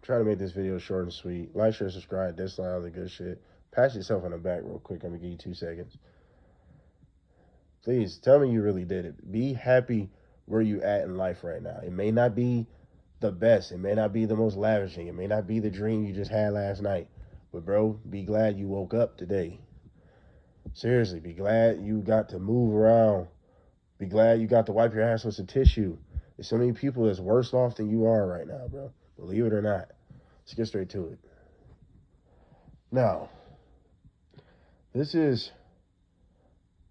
Try to make this video short and sweet. Like, share, subscribe, dislike, all the good shit. Pat yourself on the back real quick. I'm going to give you 2 seconds. Please, tell me you really did it. Be happy where you at in life right now. It may not be the best. It may not be the most lavishing. It may not be the dream you just had last night. But, bro, be glad you woke up today. Seriously, be glad you got to move around. Be glad you got to wipe your ass with some tissue. There's so many people that's worse off than you are right now, bro. Believe it or not. Let's get straight to it. Now, this is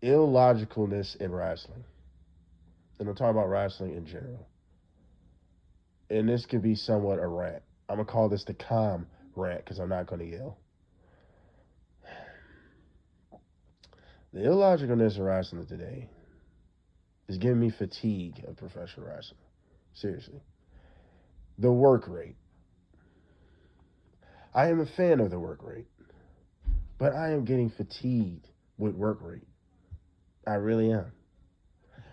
illogicalness in wrestling. And I'm talking about wrestling in general. And this could be somewhat a rant. I'm going to call this the calm rant because I'm not going to yell. The illogicalness of wrestling today is giving me fatigue of professional wrestling. Seriously. The work rate. I am a fan of the work rate, but I am getting fatigued with work rate. I really am.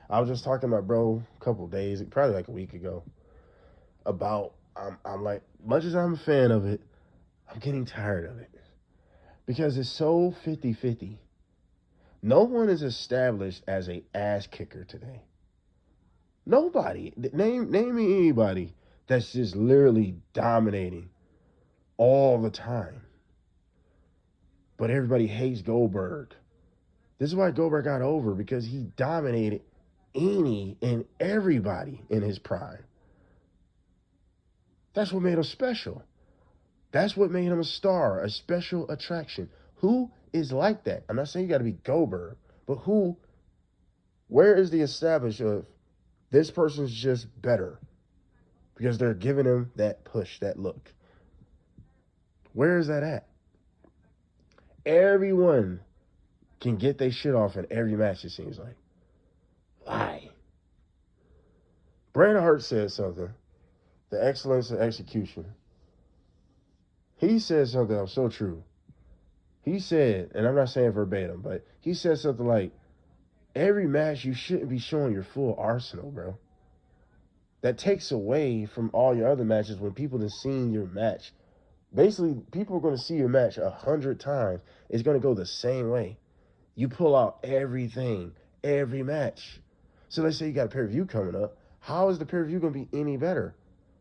I was just talking to my bro a couple of days, probably like a week ago, about, I'm like, much as I'm a fan of it, I'm getting tired of it. Because it's so 50-50. No one is established as a ass kicker today. Nobody. Name me anybody that's just literally dominating all the time. But everybody hates Goldberg. This is why Goldberg got over, because he dominated any and everybody in his prime. That's what made him special. That's what made him a star, a special attraction. Who is like that? I'm not saying you got to be Goldberg, but where is the establishment of this person's just better because they're giving him that push, that look? Where is that at? Everyone can get their shit off in every match, it seems like. Why? Bret Hart said something. The excellence of execution. He said something that was so true. He said, and I'm not saying verbatim, but he said something like, every match you shouldn't be showing your full arsenal, bro. That takes away from all your other matches when people have seen your match. Basically, people are going to see your match 100 times. It's going to go the same way. You pull out everything, every match. So let's say you got a pay-per-view coming up. How is the pay-per-view going to be any better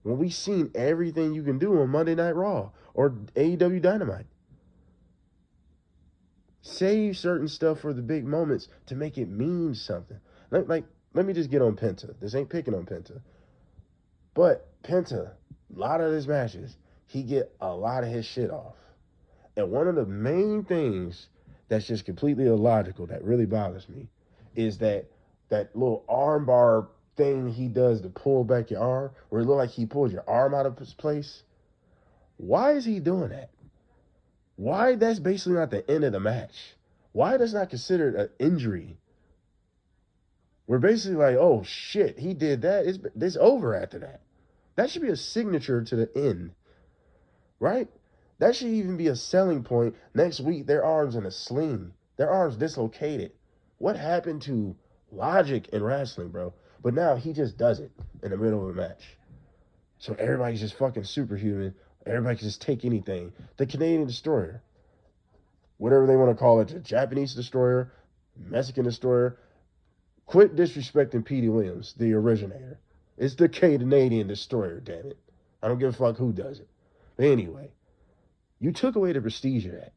when we've seen everything you can do on Monday Night Raw or AEW Dynamite? Save certain stuff for the big moments to make it mean something. Let me just get on Penta. This ain't picking on Penta. But Penta, a lot of his matches, he get a lot of his shit off. And one of the main things that's just completely illogical that really bothers me is that little arm bar thing he does to pull back your arm, where it look like he pulls your arm out of its place. Why is he doing that? Why that's basically not the end of the match? Why that's not considered an injury? We're basically like, oh shit, he did that. It's over after that. That should be a signature to the end, right? That should even be a selling point. Next week, their arms in a sling. Their arms dislocated. What happened to logic in wrestling, bro? But now he just does it in the middle of a match. So everybody's just fucking superhuman. Everybody can just take anything. The Canadian Destroyer. Whatever they want to call it. The Japanese Destroyer. Mexican Destroyer. Quit disrespecting Petey Williams, the originator. It's the Canadian Destroyer, damn it. I don't give a fuck who does it. But anyway. You took away the prestige of that.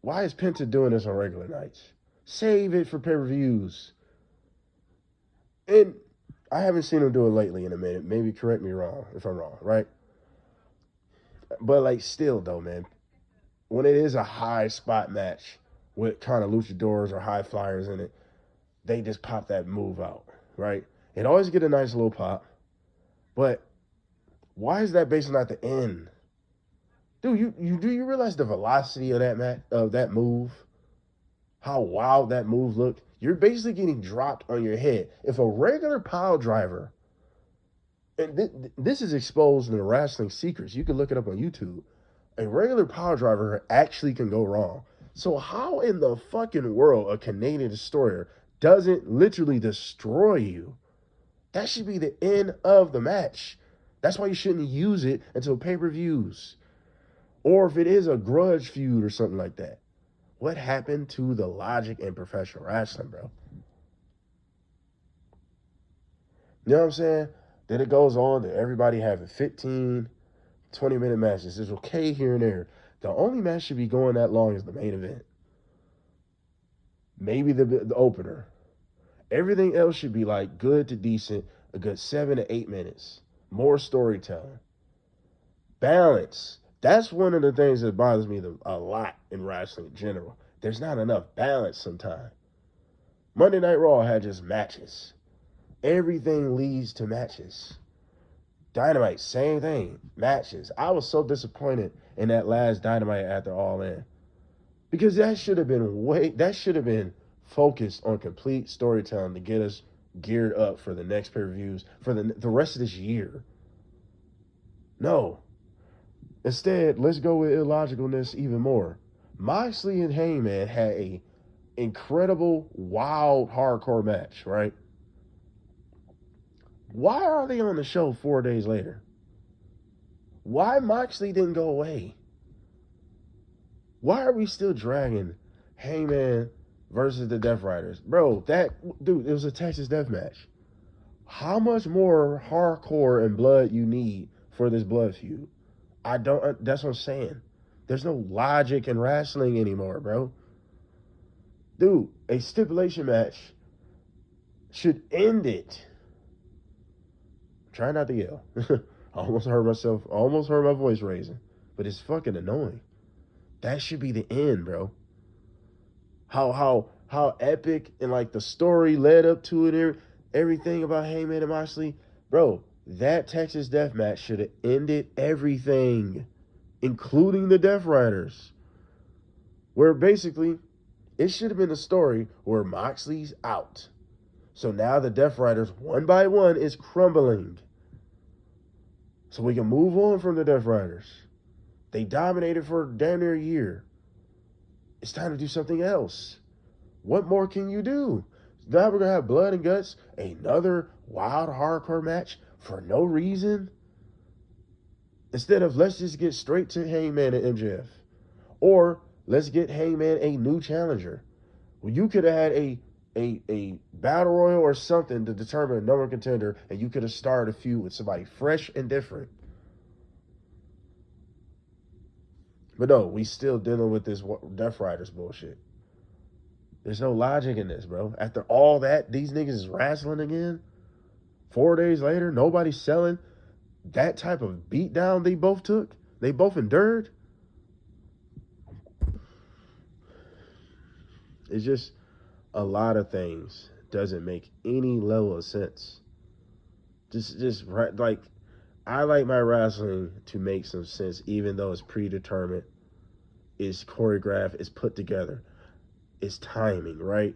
Why is Penta doing this on regular nights? Save it for pay-per-views. And I haven't seen him do it lately in a minute. Maybe correct me wrong if I'm wrong, right? But like still though, man, when it is a high spot match with kind of luchadors or high flyers in it, they just pop that move out, right? It always get a nice little pop. But why is that basically not the end? Dude, do you realize the velocity of that move? How wild that move looked? You're basically getting dropped on your head. If a regular pile driver, and this is exposed in the wrestling secrets, you can look it up on YouTube. A regular pile driver actually can go wrong. So how in the fucking world a Canadian Destroyer doesn't literally destroy you? That should be the end of the match. That's why you shouldn't use it until pay-per-views. Or if it is a grudge feud or something like that. What happened to the logic in professional wrestling, bro? You know what I'm saying? Then it goes on to everybody having 15, 20-minute matches. It's okay here and there. The only match should be going that long is the main event. Maybe the opener. Everything else should be like good to decent, a good 7 to 8 minutes. More storytelling. Balance. That's one of the things that bothers me a lot in wrestling in general. There's not enough balance sometimes. Monday Night Raw had just matches. Everything leads to matches. Dynamite, same thing. Matches. I was so disappointed in that last Dynamite after All In. Because that should have been focused on complete storytelling to get us geared up for the next pay-per-views, for the rest of this year. No. Instead, let's go with illogicalness even more. Moxley and Heyman had a incredible, wild, hardcore match, right? Why are they on the show 4 days later? Why Moxley didn't go away? Why are we still dragging Heyman versus the Death Riders? Bro, it was a Texas death match. How much more hardcore and blood you need for this blood feud? That's what I'm saying. There's no logic in wrestling anymore, bro. Dude, a stipulation match should end it. Try not to yell. I almost heard my voice raising. But it's fucking annoying. That should be the end, bro. How epic and like the story led up to it, everything about Heyman and Moxley. Bro, that Texas death match should have ended everything, including the Death Riders. Where basically, it should have been a story where Moxley's out. So now the Death Riders, one by one, is crumbling. So we can move on from the Death Riders. They dominated for damn near a year. It's time to do something else. What more can you do? Now we're going to have blood and guts, another wild hardcore match for no reason. Instead of let's just get straight to Heyman and MJF. Or let's get Heyman a new challenger. Well, you could have had a battle royal or something to determine a number one contender, and you could have started a feud with somebody fresh and different. But no, we still dealing with this Death Riders bullshit. There's no logic in this, bro. After all that, these niggas is wrestling again. 4 days later, nobody's selling that type of beatdown they both took. They both endured. It's just a lot of things doesn't make any level of sense. Just like, I like my wrestling to make some sense, even though it's predetermined, it's choreographed, it's put together, it's timing, right?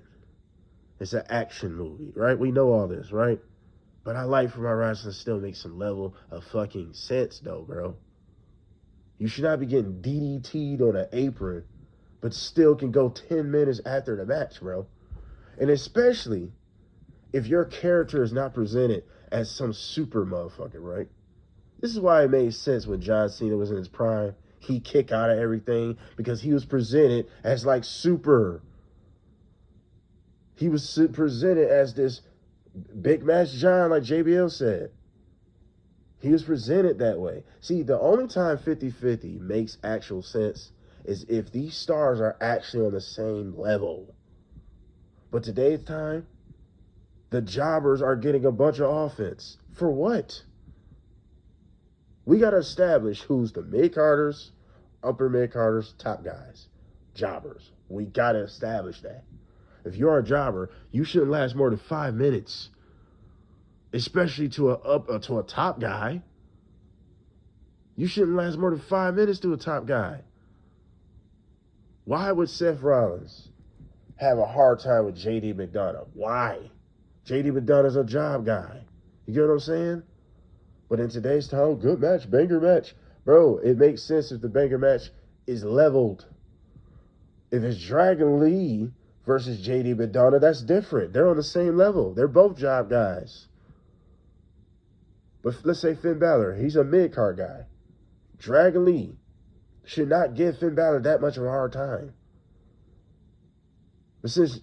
It's an action movie, right? We know all this, right? But I like for my wrestling to still make some level of fucking sense, though, bro. You should not be getting DDT'd on an apron, but still can go 10 minutes after the match, bro. And especially if your character is not presented as some super motherfucker, right? This is why it made sense when John Cena was in his prime. He kick out of everything because he was presented as like super. He was presented as this big match John, like JBL said. He was presented that way. See, the only time 50-50 makes actual sense is if these stars are actually on the same level. But today's time, the jobbers are getting a bunch of offense. For what? We got to establish who's the mid-carders, upper mid-carders, top guys, jobbers. We got to establish that. If you're a jobber, you shouldn't last more than 5 minutes, especially to a top guy. You shouldn't last more than 5 minutes to a top guy. Why would Seth Rollins have a hard time with JD McDonough? Why? JD McDonough's a job guy. You get what I'm saying? But in today's time, good match, banger match. Bro, it makes sense if the banger match is leveled. If it's Dragon Lee versus JD McDonough, that's different. They're on the same level. They're both job guys. But let's say Finn Balor, he's a mid-card guy. Dragon Lee should not give Finn Balor that much of a hard time. But since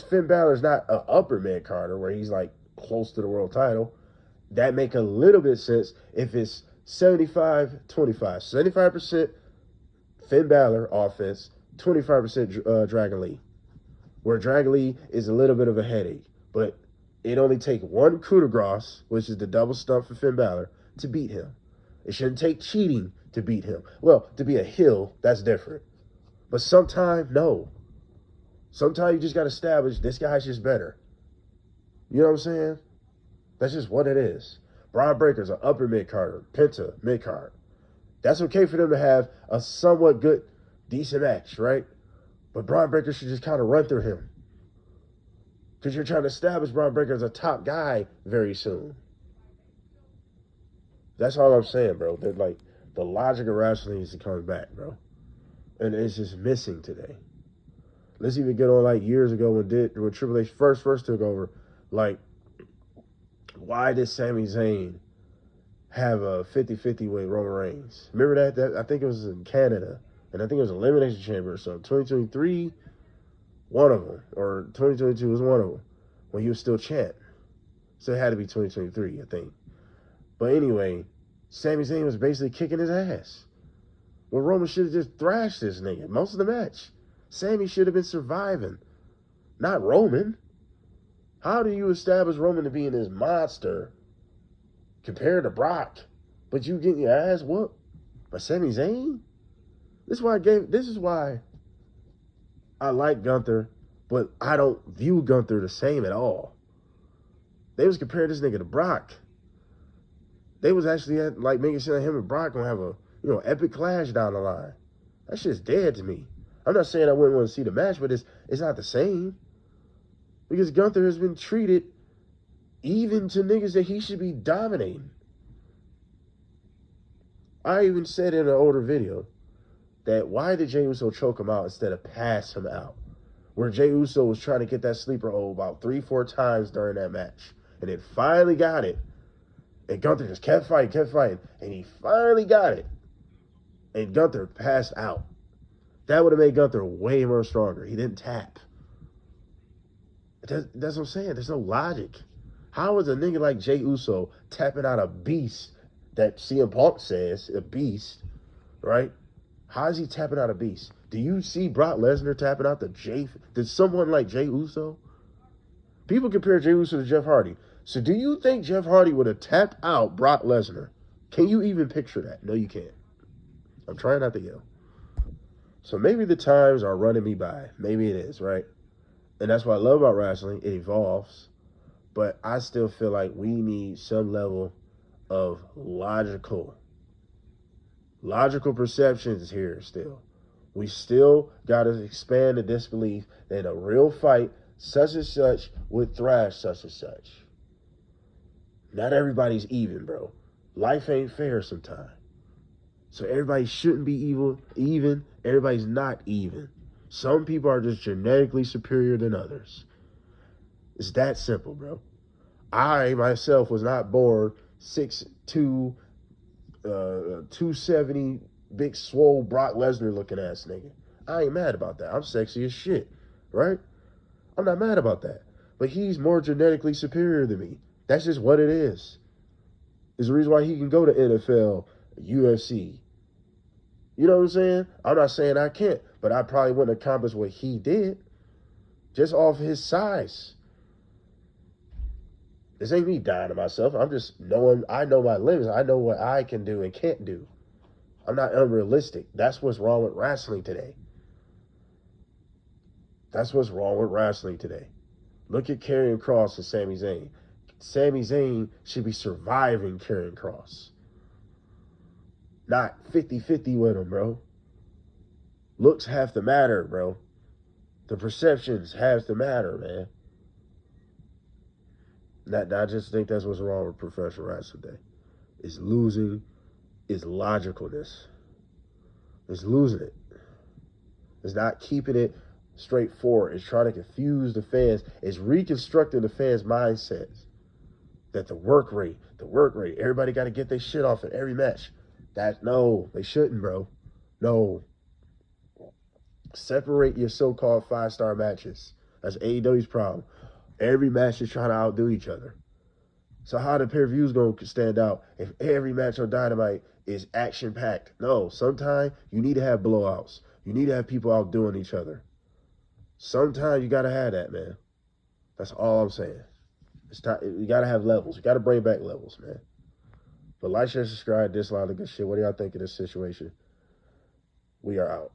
Finn Balor's not an upper mid-carder where he's like close to the world title, that make a little bit sense if it's 75-25. 75% Finn Balor offense, 25% Dragon Lee. Where Dragon Lee is a little bit of a headache. But it only take one coup de grace, which is the double stump for Finn Balor, to beat him. It shouldn't take cheating to beat him. Well, to be a heel, that's different. But sometimes, no. Sometimes you just got to establish this guy's just better. You know what I'm saying? That's just what it is. Braun Breaker's an upper mid-carder. Penta, mid-card. That's okay for them to have a somewhat good, decent match, right? But Braun Breaker should just kind of run through him. Because you're trying to establish Braun Breaker as a top guy very soon. That's all I'm saying, bro. They're like, the logic of wrestling needs to come back, bro. And it's just missing today. Let's even get on like years ago when Triple H first took over. Like, why did Sami Zayn have a 50-50 with Roman Reigns? Remember that? I think it was in Canada. And I think it was Elimination Chamber or something. 2023, one of them. Or 2022 was one of them. When he was still champ. So it had to be 2023, I think. But anyway, Sami Zayn was basically kicking his ass. Well, Roman should have just thrashed this nigga most of the match. Sami should have been surviving. Not Roman. How do you establish Roman to being this monster compared to Brock, but you getting your ass whooped by Sami Zayn? This is why I like Gunther, but I don't view Gunther the same at all. They was comparing this nigga to Brock. They was actually like making sure that him and Brock gonna have a epic clash down the line. That shit's dead to me. I'm not saying I wouldn't want to see the match, but it's not the same. Because Gunther has been treated even to niggas that he should be dominating. I even said in an older video that why did Jey Uso choke him out instead of pass him out? Where Jey Uso was trying to get that sleeper hold about 3-4 times during that match. And it finally got it. And Gunther just kept fighting. And he finally got it. And Gunther passed out. That would have made Gunther way more stronger. He didn't tap. That's what I'm saying. There's no logic. How is a nigga like Jey Uso tapping out a beast that CM Punk says, a beast, right? How is he tapping out a beast? Do you see Brock Lesnar tapping out did someone like Jey Uso? People compare Jey Uso to Jeff Hardy. So do you think Jeff Hardy would have tapped out Brock Lesnar? Can you even picture that? No, you can't. I'm trying not to yell. So maybe the times are running me by. Maybe it is, right? And that's what I love about wrestling. It evolves. But I still feel like we need some level of logical perceptions here still. We still got to expand the disbelief that in a real fight, such and such would thrash such and such. Not everybody's even, bro. Life ain't fair sometimes. So everybody shouldn't be even. Everybody's not even. Some people are just genetically superior than others. It's that simple, bro. I, myself, was not born 6'2", 270, big, swole, Brock Lesnar looking ass nigga. I ain't mad about that. I'm sexy as shit, right? I'm not mad about that. But he's more genetically superior than me. That's just what it is. It's the reason why he can go to NFL, UFC. You know what I'm saying? I'm not saying I can't, but I probably wouldn't accomplish what he did just off his size. This ain't me dying to myself. I'm just I know my limits. I know what I can do and can't do. I'm not unrealistic. That's what's wrong with wrestling today. That's what's wrong with wrestling today. Look at Karrion Kross and Sami Zayn. Sami Zayn should be surviving Karrion Kross. Not 50-50 with him, bro. Looks have to matter, bro. The perceptions have to matter, man. I just think that's what's wrong with professional wrestling today. It's losing its logicalness. It's losing it. It's not keeping it straightforward. It's trying to confuse the fans. It's reconstructing the fans' mindsets. that the work rate, everybody got to get their shit off at every match. No, they shouldn't, bro. No. Separate your so-called 5-star matches. That's AEW's problem. Every match is trying to outdo each other. So how the pay-per-views going to stand out if every match on Dynamite is action-packed? No, sometimes you need to have blowouts. You need to have people outdoing each other. Sometimes you got to have that, man. That's all I'm saying. It's time. You got to have levels. You got to bring back levels, man. But like, share, subscribe, dislike, the good shit. What do y'all think of this situation? We are out.